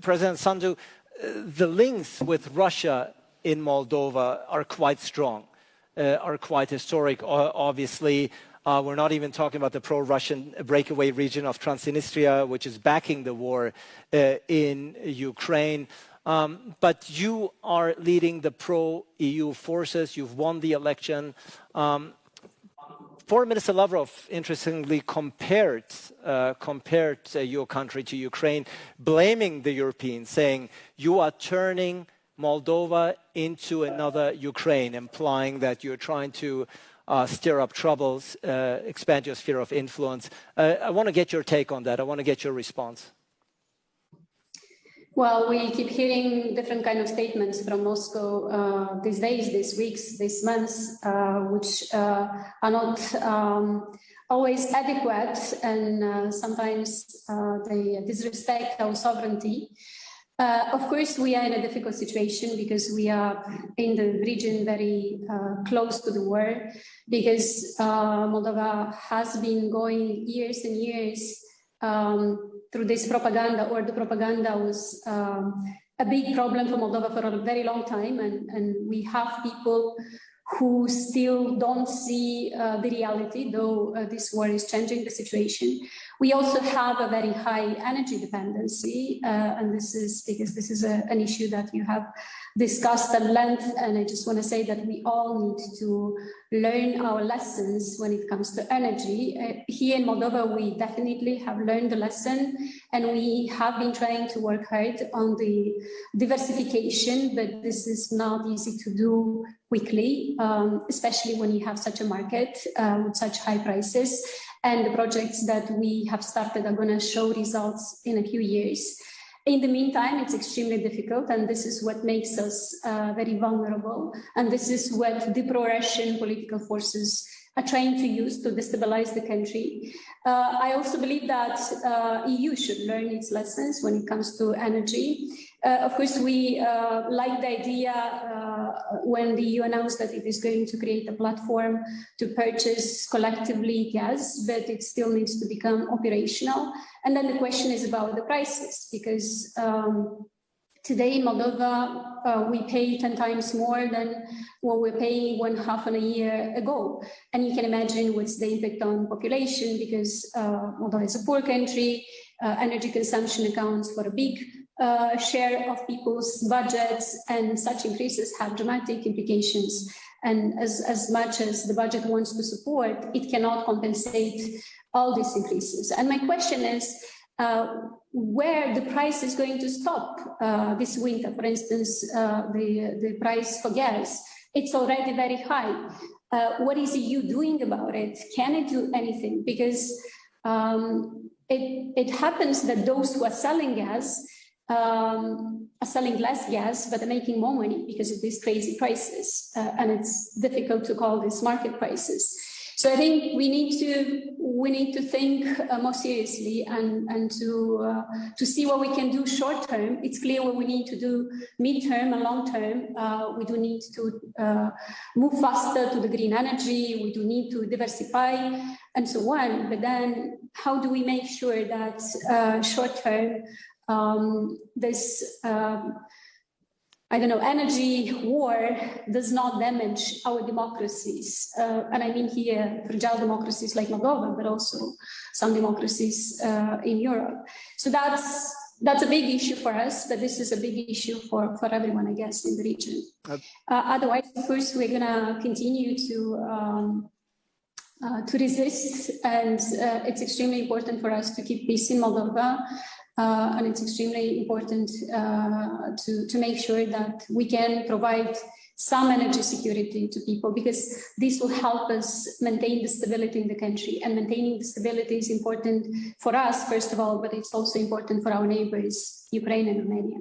President Sandu, the links with Russia in Moldova are quite strong, are quite historic. Obviously, we're not even talking about the pro-Russian breakaway region of Transnistria, which is backing the war in Ukraine. But you are leading the pro-EU forces. You've won the election. Foreign Minister Lavrov, interestingly, compared your country to Ukraine, blaming the Europeans, saying you are turning Moldova into another Ukraine, implying that you're trying to stir up troubles, expand your sphere of influence. I want to get your take on that. I want to get your response. Well, we keep hearing different kind of statements from Moscow these days, these weeks, these months, which are not always adequate, and sometimes they disrespect our sovereignty. Of course, we are in a difficult situation because we are in the region very close to the war, because Moldova has been going years and years through this propaganda, or the propaganda was a big problem for Moldova for a very long time, and we have people who still don't see the reality, though this war is changing the situation. We also have a very high energy dependency, and this is because this is an issue that you have discussed at length, and I just want to say that we all need to learn our lessons when it comes to energy. Here in Moldova, we definitely have learned the lesson, and we have been trying to work hard on the diversification, but this is not easy to do quickly, especially when you have such a market with such high prices. And the projects that we have started are going to show results in a few years. In the meantime, it's extremely difficult, and this is what makes us very vulnerable. And this is what the pro-Russian political forces are trying to use to destabilize the country. I also believe that EU should learn its lessons when it comes to energy. Of course, we like the idea when the EU announced that it is going to create a platform to purchase collectively gas, but it still needs to become operational. And then the question is about the prices, because today in Moldova, we pay 10 times more than what we're paying 1.5 a year ago. And you can imagine what's the impact on population, because Moldova is a poor country, energy consumption accounts for a big share of people's budgets, and such increases have dramatic implications. And as much as the budget wants to support, it cannot compensate all these increases. And my question is, where the price is going to stop this winter. For instance, the price for gas, it's already very high. What is the EU doing about it? Can it do anything? Because it happens that those who are selling gas are selling less gas, but are making more money because of these crazy prices. And it's difficult to call these market prices. So I think we need to think more seriously and to see what we can do short term. It's clear what we need to do mid-term and long term. We do need to move faster to the green energy. We do need to diversify and so on. But then how do we make sure that short term this energy war does not damage our democracies. And I mean here fragile democracies like Moldova, but also some democracies in Europe. So that's a big issue for us, but this is a big issue for everyone, I guess, in the region. Otherwise, of course, we're going to continue to resist, and it's extremely important for us to keep peace in Moldova. And it's extremely important to make sure that we can provide some energy security to people, because this will help us maintain the stability in the country. And maintaining the stability is important for us, first of all, but it's also important for our neighbors, Ukraine and Romania.